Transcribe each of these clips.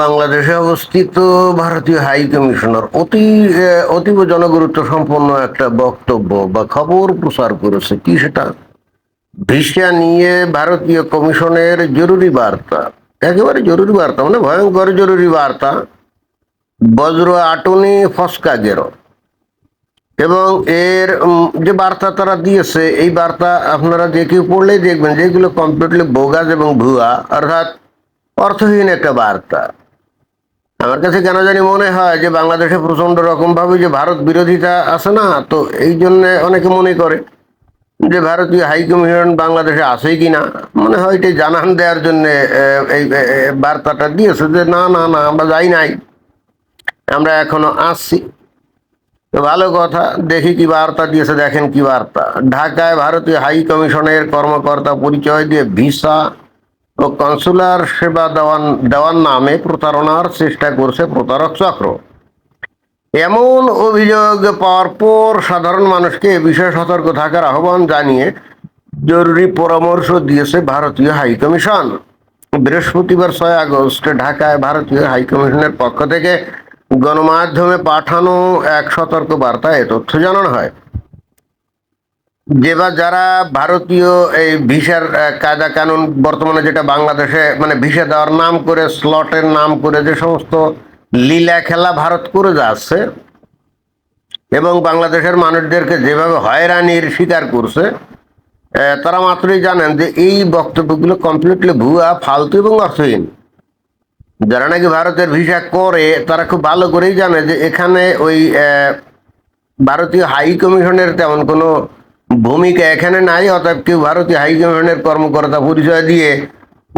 বাংলাদেশে অবস্থিত ভারতীয় হাই কমিশনার অতীব জনগুরুত্ব সম্পন্ন একটা বক্তব্য বা খবর প্রচার করেছে। কি সেটা? ভিসা নিয়ে ভারতীয় কমিশনের জরুরি বার্তা। একেবারে জরুরি বার্তা, মানে ভয়ঙ্কর জরুরি বার্তা। বজ্র আটনি ফসকা গেরো। এবং এর যে বার্তা তারা দিয়েছে, এই বার্তা আপনারা যে কেউ পড়লেই দেখবেন যেগুলো কমপ্লিটলি বোগাস এবং ভুয়া, অর্থাৎ অর্থহীন একটা বার্তা। আমার কাছে কেন জানি মনে হয় যে বাংলাদেশে প্রচন্ড রকম ভাবে যে ভারত বিরোধিতা আছে না, তো এই জন্য অনেকে মনে করে যে ভারতীয় হাই কমিশন বাংলাদেশে আসেই কিনা, মনে হয় এটা জানান দেওয়ার জন্য এই বার্তাটা দিয়েছে যে না না না, আমরা যাই নাই, আমরা এখনো আসছি। তো ভালো কথা, দেখি কি বার্তা দিয়েছে। দেখেন কি বার্তা। ঢাকায় ভারতীয় হাই কমিশনের কর্মকর্তা পরিচয় দিয়ে ভিসা ও কনসুলার সেবা দেওয়ার নামে প্রতারণার চেষ্টা করছে প্রতারক চক্র। এমন অভিযোগ পাওয়ার পর সাধারণ মানুষকে এ বিষয়ে সতর্ক থাকার আহ্বান জানিয়ে জরুরি পরামর্শ দিয়েছে ভারতীয় হাই কমিশন। বৃহস্পতিবার 6 আগস্ট ঢাকায় ভারতীয় হাই কমিশনের পক্ষ থেকে গণমাধ্যমে পাঠানো এক সতর্ক বার্তায় এ তথ্য জানানো হয়। যারা ভারতীয় এই ভিসার কায়দা কানুন বর্তমানে যেটা বাংলাদেশে মানে ভিসা দেওয়ার নাম করে, স্লটের নাম করে যে সমস্ত লীলা খেলা ভারত করে যাচ্ছে এবং বাংলাদেশের মানুষদেরকে যেভাবে হয়রানির শিকার করছে, তারা মাত্রই জানেন যে এই বক্তব্যগুলো কমপ্লিটলি ভুয়া, ফালতু এবং অর্থহীন। যারা নাকি ভারতের ভিসা করে তারা খুব ভালো করেই জানে যে এখানে ওই ভারতীয় হাই কমিশনের তেমন কোনো ভূমিকা এখানে নাই। অতএব কেউ ভারতীয় হাই কমিশনের কর্মকর্তা পরিচয় দিয়ে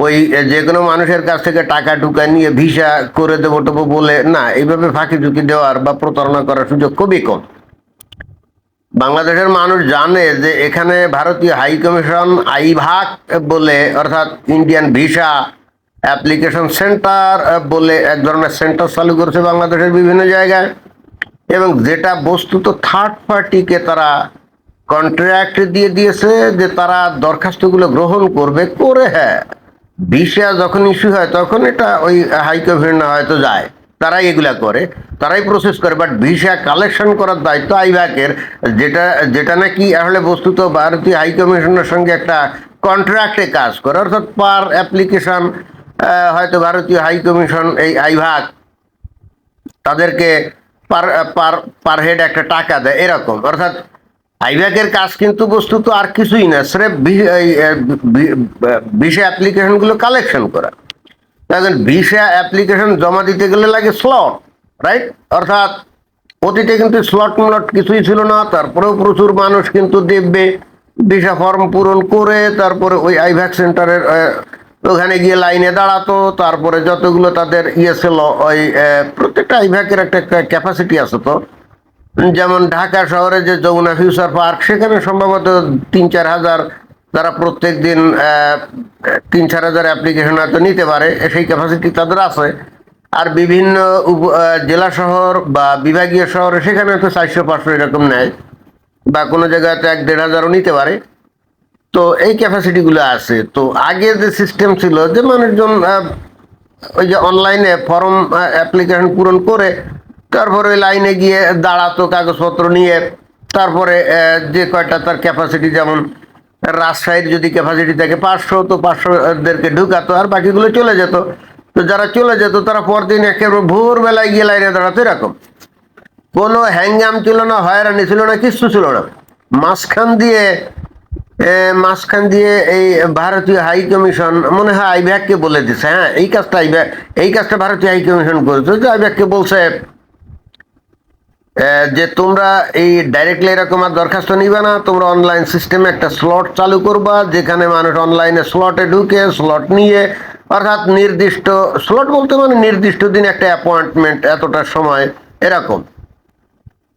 ওই যে কোনো মানুষের কাছ থেকে টাকা টুকা নিয়ে ভিসা করে দেবো টেবো বলে না, এইভাবে ফাঁকি ঝুঁকি দেওয়ার বা প্রতারণা করার সুযোগ খুবই কম। বাংলাদেশের মানুষ জানে যে এখানে ভারতীয় হাই কমিশন আইভাক বলে, অর্থাৎ ইন্ডিয়ান ভিসা অ্যাপ্লিকেশন সেন্টার বলে এক ধরনের সেন্টার চালু করেছে বাংলাদেশের বিভিন্ন জায়গায়, এবং যেটা বস্তুত থার্ড পার্টিকে তারা কন্ট্রাক্ট দিয়ে দিয়েছে যে তারা দরখাস্তগুলো গ্রহণ করবে, করে হ্যাঁ ভিসা যখন ইস্যু হয় তখন এটা ওই হাই কমিশন হয়তো যায়, তারাই এগুলা করে, তারাই প্রসেস করে। বাট ভিসা কালেকশন করার দায়িত্ব আইভাকের, যেটা যেটা নাকি আসলে বস্তুত ভারতীয় হাই কমিশনের সঙ্গে একটা কন্ট্রাক্টে কাজ করে, অর্থাৎ পার অ্যাপ্লিকেশন হয়তো ভারতীয় হাই কমিশন এই আইভাক তাদেরকে পার পার পার হেড একটা টাকা দেয় এরকম। অর্থাৎ আইভাকের কাজ কিন্তু বস্তুত আর কিছুই না, স্রেফ ভিসা অ্যাপ্লিকেশনগুলো কালেকশন করা। এখন ভিসা অ্যাপ্লিকেশন জমা দিতে গেলে লাগে স্লট, রাইট? অর্থাৎ অতীতে কিন্তু স্লট মলট কিছুই ছিল না, তারপরেও প্রচুর মানুষ কিন্তু দেখবে ভিসা ফর্ম পূরণ করে তারপরে ওই আইভ্যাক সেন্টারের ওখানে গিয়ে লাইনে দাঁড়াতো। তারপরে যতগুলো তাদের ইয়ে ছিল, ওই প্রত্যেকটা আইভ্যাকের একটা ক্যাপাসিটি আছে। তো যেমন ঢাকা শহরে যে যমুনা ফিউচার পার্ক, সেখানে সম্ভবত 3-4 হাজার তারা প্রত্যেক দিন 3-4 হাজার অ্যাপ্লিকেশন হয়তো নিতে পারে, সেই ক্যাপাসিটি তাদের আছে। আর বিভিন্ন জেলা শহর বা বিভাগীয় শহরে সেখানে তো 400-500 এরকম নেয়, বা কোনো জায়গায় তো 1-1.5 হাজারও নিতে পারে। তো এই ক্যাপাসিটিগুলো আছে। তো আগে যে সিস্টেম ছিল যে মানুষজন ওই যে অনলাইনে ফর্ম অ্যাপ্লিকেশন পূরণ করে তারপরে ওই লাইনে গিয়ে দাঁড়াতো কাগজপত্র নিয়ে, তারপরে যে কয়টা তার ক্যাপাসিটি, যেমন রাজশাহীর যদি ক্যাপাসিটি থাকে 500, তো 500-দেরকে ঢুকাতো আর বাকিগুলো চলে যেত। তো যারা চলে যেত তারা পরদিন একেবারে ভোরবেলায় গিয়ে লাইনে দাঁড়াতো এরকম। কোনো হ্যাঙ্গাম ছিল না, হয়রানি ছিল না, কিচ্ছু ছিল না। মাঝখান দিয়ে এই ভারতীয় হাই কমিশন মনে হয় আইভ্যাককে বলে দিছে, হ্যাঁ এই কাজটা ভারতীয় হাই কমিশন করেছে, যে আইভ্যাককে বলছে যে তোমরা এই ডাইরেক্টলি এরকম আর দরখাস্ত নিবে না, তোমরা অনলাইন সিস্টেমে একটা স্লট চালু করবা, যেখানে মানুষ অনলাইনে স্লটে ঢুকে স্লট নিয়ে, অর্থাৎ নির্দিষ্ট স্লট বলতে মানে নির্দিষ্ট দিন একটা অ্যাপয়েন্টমেন্ট এতটার সময় এরকম।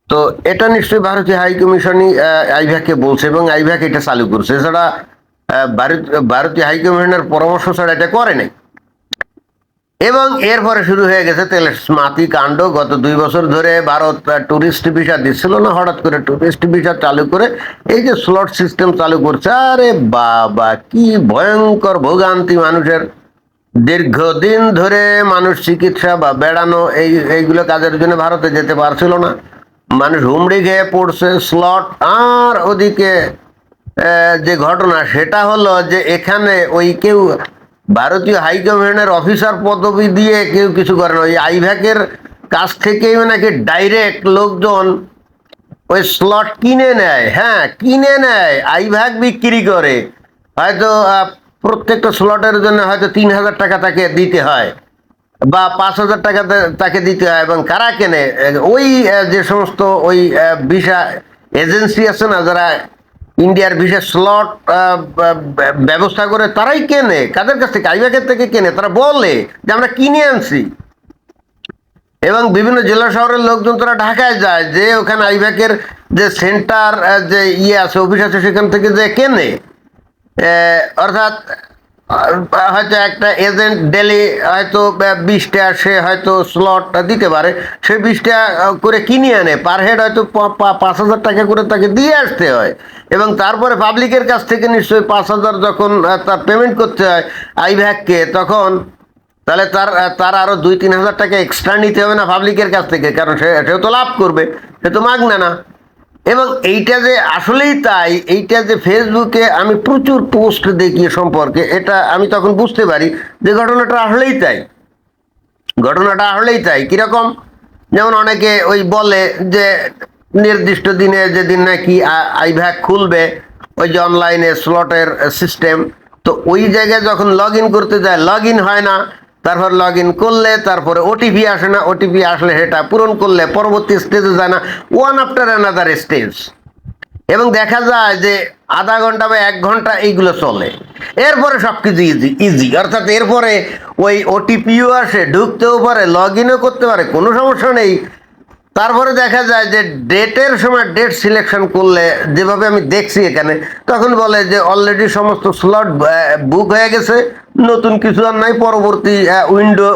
তো এটা নিশ্চয়ই ভারতীয় হাই কমিশনই আইভ্যাককে বলছে এবং আইভ্যাক এটা চালু করছে। এছাড়া ভারতীয় হাই কমিশনের পরামর্শ ছাড়া এটা করে নাই। এবং এরপরে শুরু হয়ে গেছে তেলস্মাতি কাণ্ড। গত 2 বছর ধরে ভারত টুরিস্ট ভিসা দিচ্ছিল না, হঠাৎ করে টুরিস্ট ভিসা চালু করে এই যে স্লট সিস্টেম চালু করছে। আরে বাবা, কি ভয়ঙ্কর ভোগান্তি মানুষের! দীর্ঘদিন ধরে মানুষ চিকিৎসা বা বেড়ানো এইগুলো কাজের জন্য ভারতে যেতে পারছিল না। মানুষ হুমড়ি খেয়ে পড়ছে, স্লট। আর ওদিকে যে ঘটনা সেটা হলো যে এখানে ওই কেউ ভারতীয় হাইকমিশনের অফিসার পদবি দিয়ে কেউ কিছু করে না, ওই আইভ্যাকের কাছ থেকেই নাকি ডাইরেক্ট লোকজন ওই স্লট কিনে নেয়। হ্যাঁ, কিনে নেয়, আইভ্যাক বিক্রি করে। হয়তো প্রত্যেকটা স্লটের জন্য হয়তো 3,000 টাকা তাকে দিতে হয় বা 5,000 টাকা তাকে দিতে হয়। এবং কারা কেনে? ওই যে সমস্ত ওই ভিসা এজেন্সি আছে না, যারা ইন্ডিয়ার ভিসা স্লট ব্যবস্থা করে, তারাই কেনে। কাদের কাছ থেকে? আইভ্যাকের থেকে কেনে। তারা বলে যে আমরা কিনে আনছি। এবং বিভিন্ন জেলা শহরের লোকজন তারা ঢাকায় যায়, যে ওখানে আইভ্যাকের যে সেন্টার যে আছে, অফিস আছে, সেখান থেকে যে কেনে। অর্থাৎ হয়তো একটা এজেন্ট ডেলি হয়তো 20টা সে হয়তো স্লট দিতে পারে, সে 20টা করে কিনে আনে। পার হেড হয়তো 5,000 টাকা করে তাকে দিয়ে আসতে হয়। এবং তারপরে পাবলিকের কাছ থেকে নিশ্চয়ই 5,000 যখন তার পেমেন্ট করতে হয় আইভ্যাককে, তখন তাহলে তার আরো 2-3 হাজার টাকা এক্সট্রা নিতে হবে না পাবলিকের কাছ থেকে? কারণ সেও তো লাভ করবে, সে তো মাগনা না। এবং এইটা যে আসলেই তাই, এইটা যে ফেসবুকে আমি প্রচুর পোস্ট দেখি সম্পর্কে, এটা আমি তখন বুঝতে পারি যে ঘটনাটা আসলেই তাই। ঘটনাটা আসলেই তাই। কিরকম? যেমন অনেকে ওই বলে যে নির্দিষ্ট দিনে, যেদিন নাকি আইভ্যাক খুলবে, ওই যে অনলাইনে স্লটের সিস্টেম, তো ওই জায়গায় যখন লগ ইন করতে যায়, লগ ইন হয় না। তারপর লগ ইন করলে তারপরে ওটিপি আসে না, ওটিপি আসলে সেটা পূরণ করলে পরবর্তী স্টেজে যায় না, ওয়ান আফটার অ্যানাদার স্টেজ। এবং দেখা যায় যে আধা ঘন্টা বা 1 ঘন্টা এইগুলো চলে। এরপরে সবকিছু ইজি ইজি, অর্থাৎ এরপরে ওই ওটিপিও আসে, ঢুকতেও পারে, লগ ইনও করতে পারে, কোনো সমস্যা নেই। তারপরে দেখা যায় যে ডেটের সময় ডেট সিলেকশন করলে, যেভাবে আমি দেখছি এখানে, তখন বলে যে অলরেডি সমস্ত স্লট বুক হয়ে গেছে, নতুন কিছু আর নাই, পরবর্তী উইন্ডো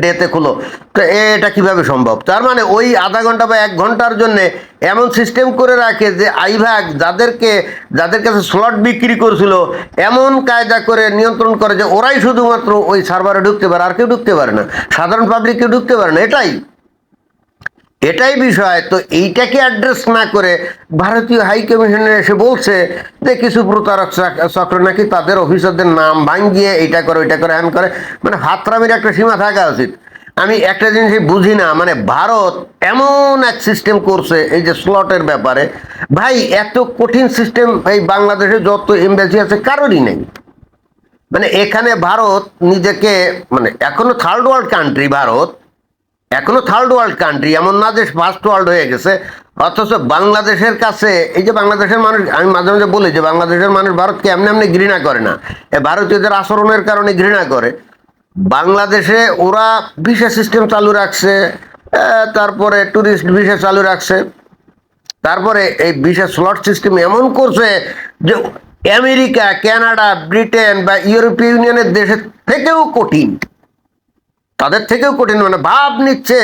ডেতে খুলো। তো এটা কিভাবে সম্ভব? তার মানে ওই আধা ঘন্টা বা 1 ঘন্টার জন্য এমন সিস্টেম করে রাখে যে আইভ্যাক যাদের কাছে স্লট বিক্রি করছিল, এমন কায়দা করে নিয়ন্ত্রণ করে যে ওরাই শুধুমাত্র ওই সার্ভারে ঢুকতে পারে, আর কেউ ঢুকতে পারে না, সাধারণ পাবলিক কেউ ঢুকতে পারে না। এটাই বিষয়। তো এইটাকে অ্যাড্রেস না করে ভারতীয় হাই কমিশনে এসে বলছে যে কিছু প্রতারক চক্র নাকি তাদের অফিসারদের নাম ভাঙিয়ে এইটা করে, ওইটা করে, হ্যান করে। মানে হাতরামির একটা সীমা থাকা উচিত। আমি একটা জিনিস বুঝি না, মানে ভারত এমন এক সিস্টেম করছে এই যে স্লটের ব্যাপারে, ভাই এত কঠিন সিস্টেম এই বাংলাদেশে যত এমবাসি আছে কারোরই নেই। মানে এখানে ভারত নিজেকে, মানে এখনো থার্ড ওয়ার্ল্ড কান্ট্রি, ভারত এখনো থার্ড ওয়ার্ল্ড কান্ট্রি, এমন না যে ফার্স্ট ওয়ার্ল্ড হয়ে গেছে। অথচ বাংলাদেশের কাছে, এই যে বাংলাদেশের মানুষ, আমি মাঝে মাঝে বলি যে বাংলাদেশের মানুষ ভারতকে এমনি এমনি ঘৃণা করে না, ভারতীয়দের আচরণের কারণে ঘৃণা করে। বাংলাদেশে ওরা ভিসা সিস্টেম চালু রাখছে, তারপরে ট্যুরিস্ট ভিসা চালু রাখছে, তারপরে এই ভিসা স্লট সিস্টেম এমন করছে যে আমেরিকা, কানাডা, ব্রিটেন বা ইউরোপীয় ইউনিয়নের দেশের থেকেও কঠিন, তাদের থেকেও কঠিন। মানে ভাব নিচ্ছে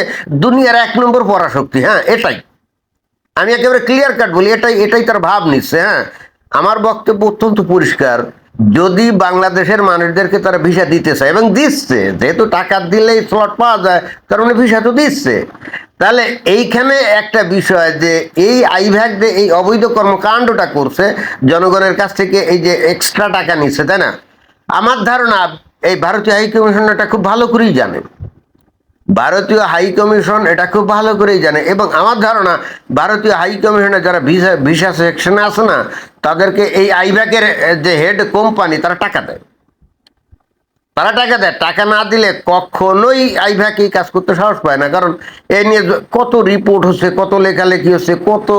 দুনিয়ার 1 নম্বর পরাশক্তি। হ্যাঁ, এটাই আমি একেবারে ক্লিয়ার কাট বলি, এটাই তার ভাব নিচ্ছে। হ্যাঁ, আমার বক্তব্য অত্যন্ত পরিষ্কার। যদি বাংলাদেশের মানুষদেরকে তারা ভিসা দিতে চায়, এবং দিচ্ছে, যেহেতু টাকা দিলেই স্লট পাওয়া যায়, তার মানে ভিসা তো দিচ্ছে, তাহলে এইখানে একটা বিষয় যে এই আইভ্যাক যে এই অবৈধ কর্মকাণ্ডটা করছে, জনগণের কাছ থেকে এই যে এক্সট্রা টাকা নিচ্ছে, তাই না? আমার ধারণা এই ভারতীয় হাইকমিশন এটা খুব ভালো করেই জানে। ভারতীয় হাই কমিশন এটা খুব ভালো করেই জানে। এবং আমার ধারণা ভারতীয় হাই কমিশনে যারা ভিসা সেকশনে আছে না, তাদেরকে এই আইভ্যাকের যে হেড কোম্পানি, তারা টাকা দেয়। টাকা না দিলে কখনোই আইভ্যাক এই কাজ করতে সাহস পায় না। কারণ এ নিয়ে কত রিপোর্ট হচ্ছে, কত লেখালেখি হচ্ছে, কত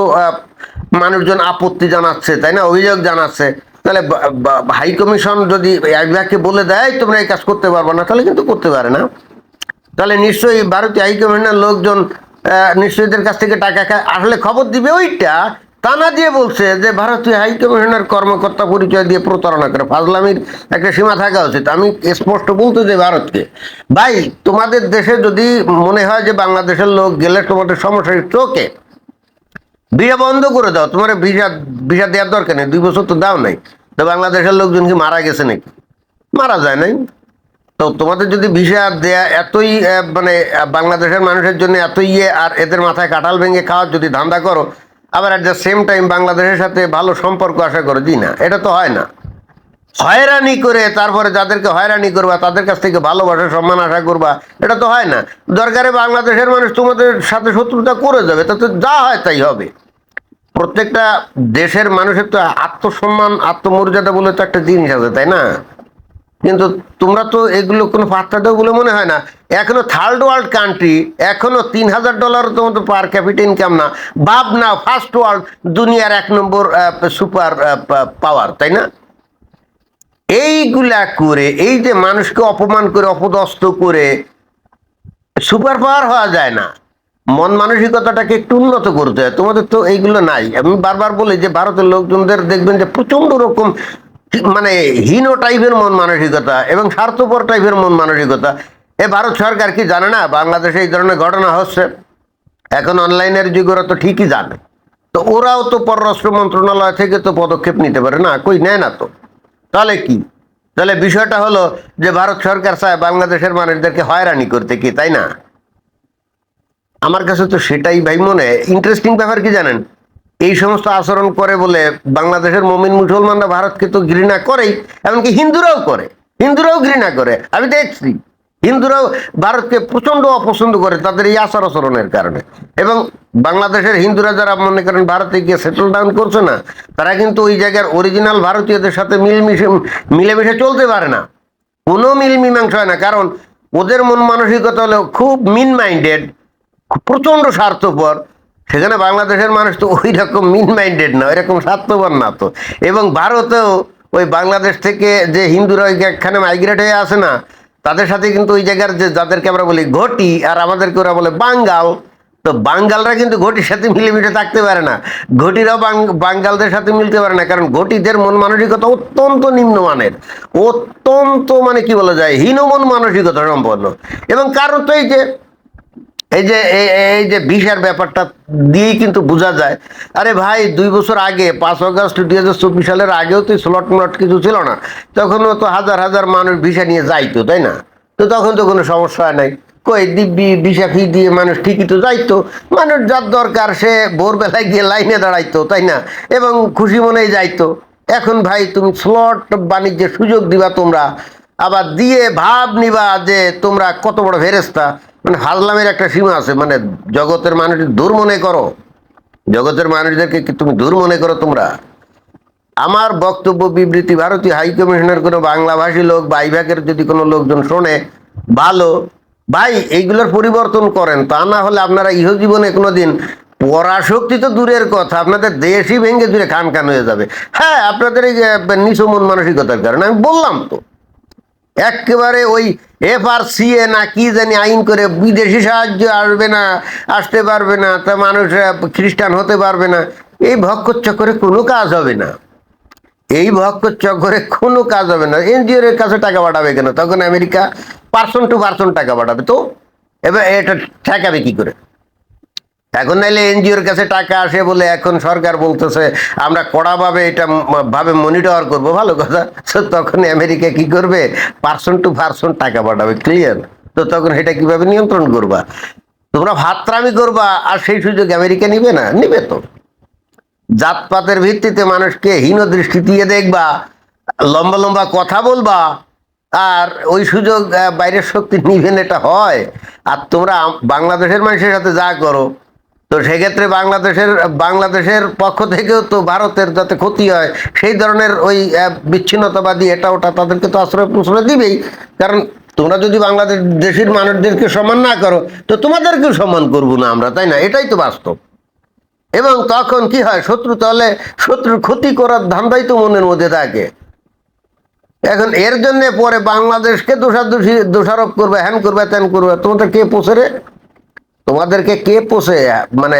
মানুষজন আপত্তি জানাচ্ছে, তাই না, অভিযোগ জানাচ্ছে। তাহলে হাই কমিশন যদি আইভ্যাককে বলে দেয় তোমরা এই কাজ করতে পারবে না, তাহলে কিন্তু করতে পারে না। তাহলে নিশ্চয়ই ভারতীয় হাইকমিশনের লোকজন নিশ্চয়ই কাছ থেকে টাকা খায়। আসলে খবর দিবে ওইটা, তা না দিয়ে বলছে যে ভারতীয় হাইকমিশনের কর্মকর্তা পরিচয় দিয়ে প্রতারণা করে। ফাজলামির একটা সীমা থাকা উচিত। আমি স্পষ্ট বলতে চাই ভারতকে, ভাই তোমাদের দেশে যদি মনে হয় যে বাংলাদেশের লোক গেলে তোমাদের সমস্যা, চোখে ভিসা বন্ধ করে দাও। তোমার ভিসা দেওয়ার দরকার নেই, 2 বছর তো দাও নাই। তো বাংলাদেশের লোকজন কি মারা গেছে নাকি? মারা যায় নাই। তো তোমাদের যদি ভিসা দেয়া এতই মানে বাংলাদেশের মানুষের জন্য এত ইয়ে, আর এদের মাথায় কাঁঠাল ভেঙে খাওয়ার যদি ধান্দা করো, আবার অ্যাট দ্য সেম টাইম বাংলাদেশের সাথে ভালো সম্পর্ক আশা করো, জি না, এটা তো হয় না। হয়রানি করে তারপরে যাদেরকে হয়রানি করবা তাদের কাছ থেকে ভালোবাসা সম্মান আশা করবা, এটা তো হয় না। দরকারে বাংলাদেশের মানুষ তোমাদের সাথে শত্রুতা করে যাবে, তাতে যা হয় তাই হবে। প্রত্যেকটা দেশের মানুষের তো আত্মসম্মান আত্মমর্যাদা বলে তো একটা জিনিস আছে, তাই না? কিন্তু তোমরা তো এগুলো কোনো পাত্তা দাও বলে মনে হয় না। এখনো থার্ড ওয়ার্ল্ড কান্ট্রি, এখনো $3000 তোমাদের পার ক্যাপিটা ইনকাম না। ভাব না, ফার্স্ট ওয়ার্ল্ড, দুনিয়ার 1 নম্বর সুপার পাওয়ার, তাই না? এইগুলা করে, এই যে মানুষকে অপমান করে অপদস্থ করে সুপার পাওয়ার হওয়া যায় না। মন মানসিকতাটাকে একটু উন্নত করতে হয়, তোমাদের তো এইগুলো নাই। আমি বারবার বলি যে ভারতের লোকজনদের দেখবেন যে প্রচন্ড রকম মানে হীন টাইপের মন মানসিকতা এবং স্বার্থপর টাইপের মন মানসিকতা। ভারত সরকার কি জানে না বাংলাদেশে এই ধরনের ঘটনা হচ্ছে? এখন অনলাইনের যুগ, ওরা তো ঠিকই জানে। তো ওরাও তো পররাষ্ট্র মন্ত্রণালয় থেকে তো পদক্ষেপ নিতে পারে না, কই নেয় না তো। তাহলে কি? তাহলে বিষয়টা হলো যে ভারত সরকার চায় বাংলাদেশের মানুষদেরকে হয়রানি করতে, কি তাই না? আমার কাছে তো সেটাই ভাই মনে ইন্টারেস্টিং ব্যাপার। কি জানেন, এই সমস্ত আচরণ করে বলে বাংলাদেশের মুমিন মুসলমানরা ভারতকে তো ঘৃণা করেই, এমনকি হিন্দুরাও করে, হিন্দুরাও ঘৃণা করে। আমি দেখছি হিন্দুরাও ভারতকে প্রচন্ড অপছন্দ করে তাদের এই আচার আচরণের কারণে। এবং বাংলাদেশের হিন্দুরা যারা মনে করেন ভারতে গিয়ে সেটেল ডাউন করছে না, তারা কিন্তু ওই জায়গার অরিজিনাল ভারতীয়দের সাথে মিলেমিশে চলতে পারে না, কোনো মিল মীমাংসা হয় না। কারণ ওদের মন মানসিকতা হলো খুব মিন মাইন্ডেড, প্রচন্ড স্বার্থপর। সেখানে বাংলাদেশের মানুষ তো ওই রকম মিন মাইন্ডেড না, ওই রকম স্বার্থপর না তো। এবং ভারতেও ওই বাংলাদেশ থেকে যে হিন্দুরা এখানে মাইগ্রেট হয়ে আসে না, তাদের সাথে কিন্তু ওই জায়গার যে যাদেরকে আমরা বলি ঘটি, আর আমাদেরকে ওরা বলে বাঙ্গাল, তো বাঙ্গালরা কিন্তু ঘটির সাথে মিলেমিশে থাকতে পারে না, ঘটিরাও বাঙ্গালদের সাথে মিলতে পারে না। কারণ ঘটিদের মন মানসিকতা অত্যন্ত নিম্নমানের, অত্যন্ত মানে কি বলা যায় হীন মন মানসিকতা সম্পন্ন। এবং কারণ তো এই যে ভিসার ব্যাপারটা দিয়েই কিন্তু বোঝা যায়। আরে ভাই, 2 বছর আগে 5 আগস্ট 2024 সালের আগেও তো স্লট মলট কিছু ছিল না, তখনও তো হাজার হাজার মানুষ ভিসা নিয়ে যাইতো, তাই না? তো তখন তো কোনো সমস্যা হয় নাই, কই দিব্যি ভিসা ফি দিয়ে মানুষ ঠিকই তো যাইতো। মানুষ যার দরকার সে ভোরবেলায় গিয়ে লাইনে দাঁড়াইতো, তাই না? এবং খুশি মনেই যাইতো। এখন ভাই তুমি স্লট বাণিজ্যের সুযোগ দিবা তোমরা, আবার দিয়ে ভাব নিবা যে তোমরা কত বড় ফেরেস্তা। মানে হাজলামের একটা সীমা আছে। মানে জগতের মানুষ দূর মনে করো, জগতের মানুষদেরকে কি তুমি দূর মনে করো তোমরা? আমার বক্তব্য বিবৃতি ভারতীয় হাই কমিশনের কোনো বাংলাভাষী লোক বা আইভাগের যদি কোনো লোকজন শোনে, ভালো ভাই, এইগুলোর পরিবর্তন করেন। তা না হলে আপনারা ইহজীবনে কোনোদিন, পরাশক্তি তো দূরের কথা, আপনাদের দেশই ভেঙে জুড়ে খান খান হয়ে যাবে। হ্যাঁ, আপনাদের এই নিচু মন মানসিকতার কারণে আমি বললাম তো, একেবারে ওই FRCA না কি জানি আইন করে বিদেশি সাহায্য আসবে না, আসতে পারবে না, তা মানুষ খ্রিস্টান হতে পারবে না। এই ভক্ষর চক্করে কোনো কাজ হবে না, এই ভক্ষর চক্করে কোনো কাজ হবে না। NGO এর কাছে টাকা পাঠাবে কেন? তখন আমেরিকা পার্সন টু পার্সন টাকা পাঠাবে। তো এবার এটা ঠেকাবে কি করে? এখন নাইলে NGOর কাছে টাকা আসে বলে এখন সরকার বলতেছে আমরা কড়াভাবে এটা ভাবে মনিটর করব, ভালো কথা। তখন আমেরিকা কি করবে? পার্সন টু পার্সন টাকা পাঠাবে, ক্লিয়ার? তো তখন এটা কিভাবে নিয়ন্ত্রণ করবা? তোমরা ভাতরামি করবা, আর সেই সুযোগ আমেরিকা নিবে না? নিবে তো। জাতপাতের ভিত্তিতে মানুষকে হীন দৃষ্টি দিয়ে দেখবা, লম্বা লম্বা কথা বলবা, আর ওই সুযোগ বাইরের শক্তি নিবেন, এটা হয়? আর তোমরা বাংলাদেশের মানুষের সাথে যা করো, তো সেক্ষেত্রে বাংলাদেশের পক্ষ থেকেও তো ভারতের যাতে ক্ষতি হয় সেই ধরনের ওই বিচ্ছিন্নতাবাদী এটা ওটা তাদেরকে তো আশ্রয় প্রশ্রয় দিবেই। কারণ তোমরা যদি বাংলাদেশ দেশের মানুষদেরকে সম্মান না করো, তো তোমাদেরকেও সম্মান করবো না আমরা, তাই না? এটাই তো বাস্তব। এবং তখন কি হয়, শত্রু তাহলে শত্রুর ক্ষতি করার ধান্দাই তো মনের মধ্যে থাকে। এখন এর জন্য পরে বাংলাদেশকে দোষারোপ করবে, হ্যান করবে, ত্যান করবে। তোমাদের কে পোষে রে? তোমাদেরকে কে পোষে? মানে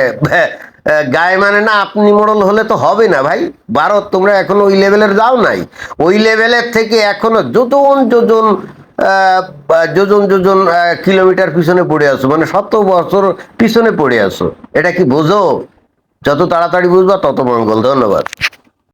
গায়ে মানে না, আপনি মোড়ল হলে তো হবে না ভাই। ভারত তোমরা এখনো ওই লেভেলের যাও নাই, ওই লেভেলের থেকে এখনো যোজন যোজন যোজন যোজন কিলোমিটার পিছনে পড়ে আছো, মানে 100 বছর পিছনে পড়ে আছো। এটা কি বোঝো? যত তাড়াতাড়ি বুঝবা তত মঙ্গল। ধন্যবাদ।